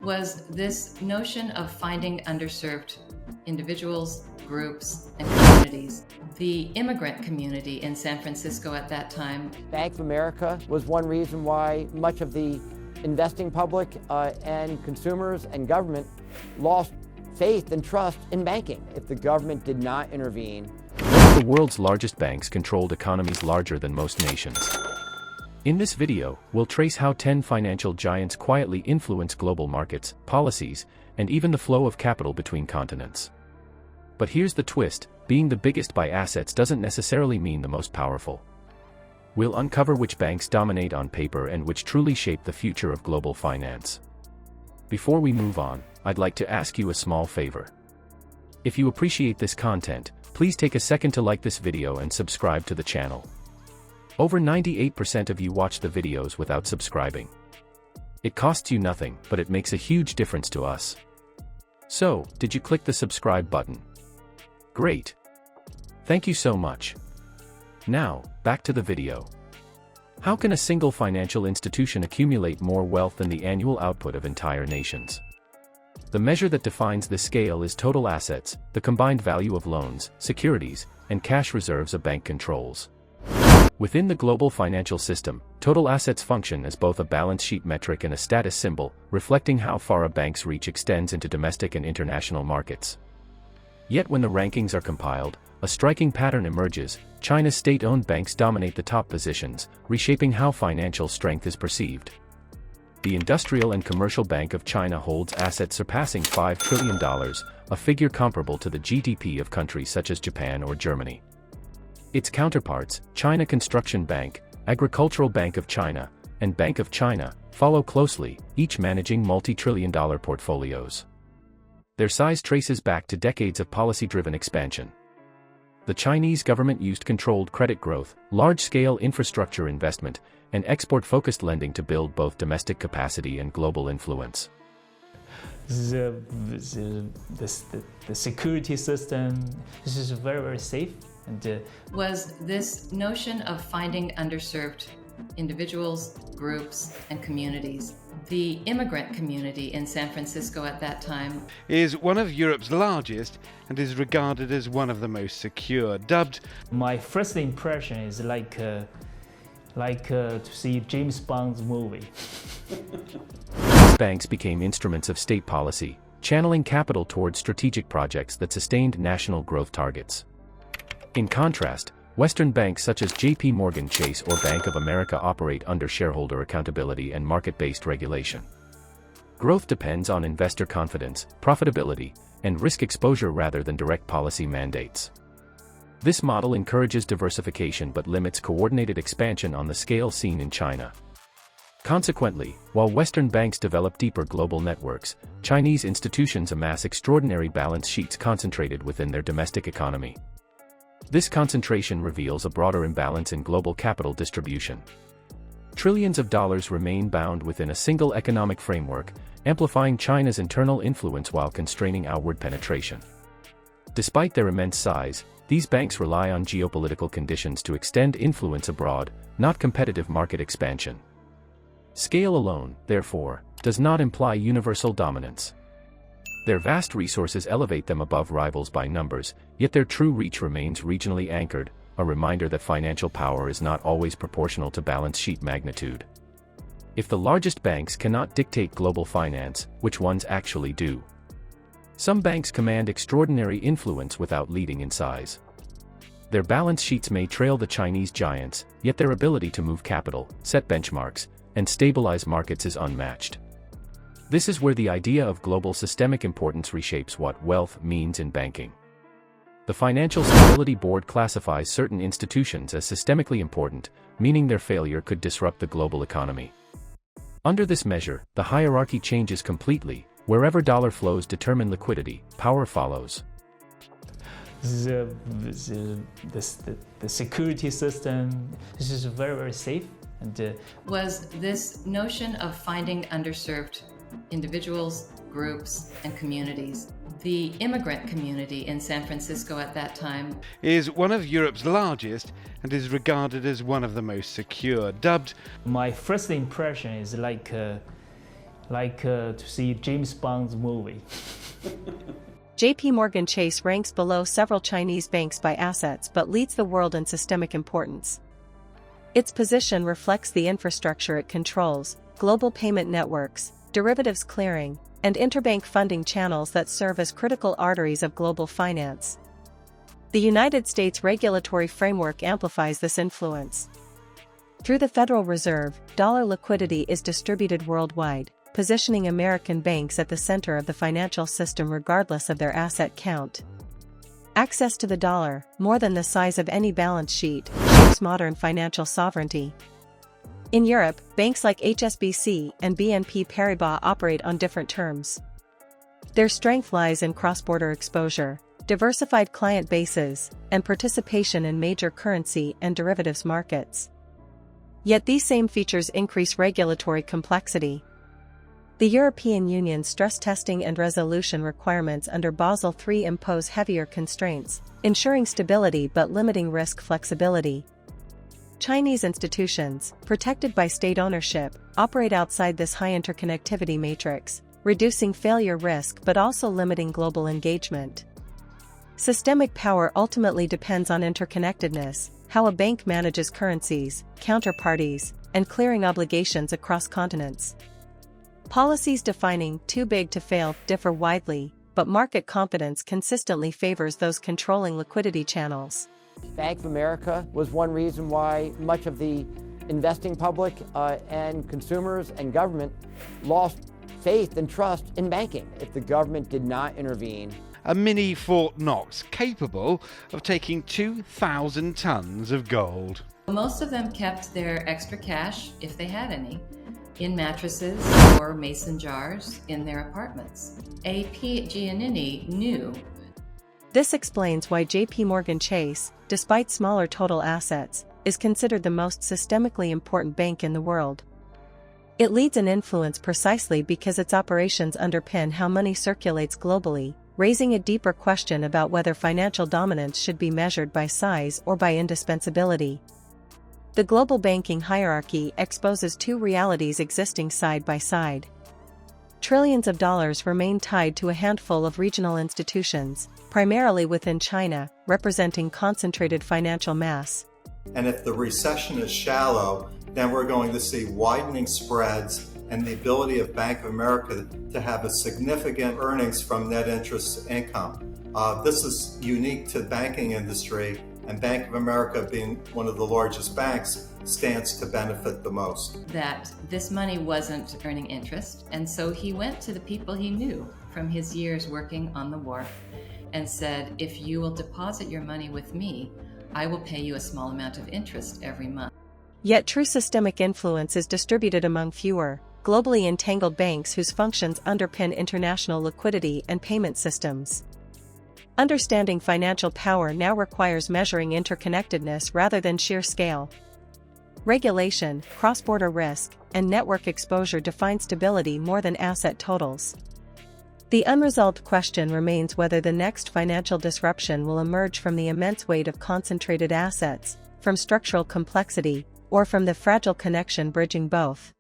was this notion of finding underserved individuals, groups, and communities. The immigrant community in San Francisco at that time. Bank of America was one reason why much of the investing public and consumers and government lost faith and trust in banking. If the government did not intervene. One of the world's largest banks controlled economies larger than most nations. In this video, we'll trace how 10 financial giants quietly influence global markets, policies, and even the flow of capital between continents. But here's the twist: being the biggest by assets doesn't necessarily mean the most powerful. We'll uncover which banks dominate on paper and which truly shape the future of global finance. Before we move on, I'd like to ask you a small favor. If you appreciate this content, please take a second to like this video and subscribe to the channel. Over 98% of you watch the videos without subscribing. It costs you nothing, but it makes a huge difference to us. So, did you click the subscribe button? Great. Thank you so much. Now, back to the video. How can a single financial institution accumulate more wealth than the annual output of entire nations? The measure that defines this scale is total assets, the combined value of loans, securities, and cash reserves a bank controls. Within the global financial system, total assets function as both a balance sheet metric and a status symbol, reflecting how far a bank's reach extends into domestic and international markets. Yet when the rankings are compiled, a striking pattern emerges: China's state-owned banks dominate the top positions, reshaping how financial strength is perceived. The Industrial and Commercial Bank of China holds assets surpassing $5 trillion, a figure comparable to the GDP of countries such as Japan or Germany. Its counterparts, China Construction Bank, Agricultural Bank of China, and Bank of China, follow closely, each managing multi-trillion-dollar portfolios. Their size traces back to decades of policy-driven expansion. The Chinese government used controlled credit growth, large-scale infrastructure investment, and export-focused lending to build both domestic capacity and global influence. The security system is very, very safe. And was this notion of finding underserved individuals, groups, and communities. The immigrant community in San Francisco at that time is one of Europe's largest and is regarded as one of the most secure, dubbed. My first impression is like to see James Bond's movie. These banks became instruments of state policy, channeling capital towards strategic projects that sustained national growth targets. In contrast, Western banks such as J.P. Morgan Chase or Bank of America operate under shareholder accountability and market-based regulation. Growth depends on investor confidence, profitability, and risk exposure rather than direct policy mandates. This model encourages diversification but limits coordinated expansion on the scale seen in China. Consequently, while Western banks develop deeper global networks, Chinese institutions amass extraordinary balance sheets concentrated within their domestic economy. This concentration reveals a broader imbalance in global capital distribution. Trillions of dollars remain bound within a single economic framework, amplifying China's internal influence while constraining outward penetration. Despite their immense size, these banks rely on geopolitical conditions to extend influence abroad, not competitive market expansion. Scale alone, therefore, does not imply universal dominance. Their vast resources elevate them above rivals by numbers, yet their true reach remains regionally anchored, a reminder that financial power is not always proportional to balance sheet magnitude. If the largest banks cannot dictate global finance, which ones actually do? Some banks command extraordinary influence without leading in size. Their balance sheets may trail the Chinese giants, yet their ability to move capital, set benchmarks, and stabilize markets is unmatched. This is where the idea of global systemic importance reshapes what wealth means in banking. The Financial Stability Board classifies certain institutions as systemically important, meaning their failure could disrupt the global economy. Under this measure, the hierarchy changes completely. Wherever dollar flows determine liquidity, power follows. The security system is very, very safe. And was this notion of finding underserved individuals, groups, and communities. The immigrant community in San Francisco at that time is one of Europe's largest and is regarded as one of the most secure, dubbed. My first impression is like to see James Bond's movie. JP Morgan Chase ranks below several Chinese banks by assets but leads the world in systemic importance. Its position reflects the infrastructure it controls, global payment networks, derivatives clearing, and interbank funding channels that serve as critical arteries of global finance. The United States regulatory framework amplifies this influence. Through the Federal Reserve, dollar liquidity is distributed worldwide, positioning American banks at the center of the financial system regardless of their asset count. Access to the dollar, more than the size of any balance sheet, shapes modern financial sovereignty. In Europe, banks like HSBC and BNP Paribas operate on different terms. Their strength lies in cross-border exposure, diversified client bases, and participation in major currency and derivatives markets. Yet these same features increase regulatory complexity. The European Union's stress testing and resolution requirements under Basel III impose heavier constraints, ensuring stability but limiting risk flexibility. Chinese institutions, protected by state ownership, operate outside this high interconnectivity matrix, reducing failure risk but also limiting global engagement. Systemic power ultimately depends on interconnectedness, how a bank manages currencies, counterparties, and clearing obligations across continents. Policies defining "too big to fail" differ widely, but market confidence consistently favors those controlling liquidity channels. Bank of America was one reason why much of the investing public and consumers and government lost faith and trust in banking if the government did not intervene. A mini Fort Knox capable of taking 2,000 tons of gold. Most of them kept their extra cash, if they had any, in mattresses or mason jars in their apartments. A.P. Giannini knew. This explains why JP Morgan Chase, despite smaller total assets, is considered the most systemically important bank in the world. It leads in influence precisely because its operations underpin how money circulates globally, raising a deeper question about whether financial dominance should be measured by size or by indispensability. The global banking hierarchy exposes two realities existing side by side. Trillions of dollars remain tied to a handful of regional institutions, primarily within China, representing concentrated financial mass. And if the recession is shallow, then we're going to see widening spreads and the ability of Bank of America to have a significant earnings from net interest income. This is unique to the banking industry, and Bank of America, being one of the largest banks, stands to benefit the most. That this money wasn't earning interest, and so he went to the people he knew from his years working on the wharf and said, if you will deposit your money with me, I will pay you a small amount of interest every month. Yet true systemic influence is distributed among fewer, globally entangled banks whose functions underpin international liquidity and payment systems. Understanding financial power now requires measuring interconnectedness rather than sheer scale. Regulation, cross-border risk, and network exposure define stability more than asset totals. The unresolved question remains whether the next financial disruption will emerge from the immense weight of concentrated assets, from structural complexity, or from the fragile connection bridging both.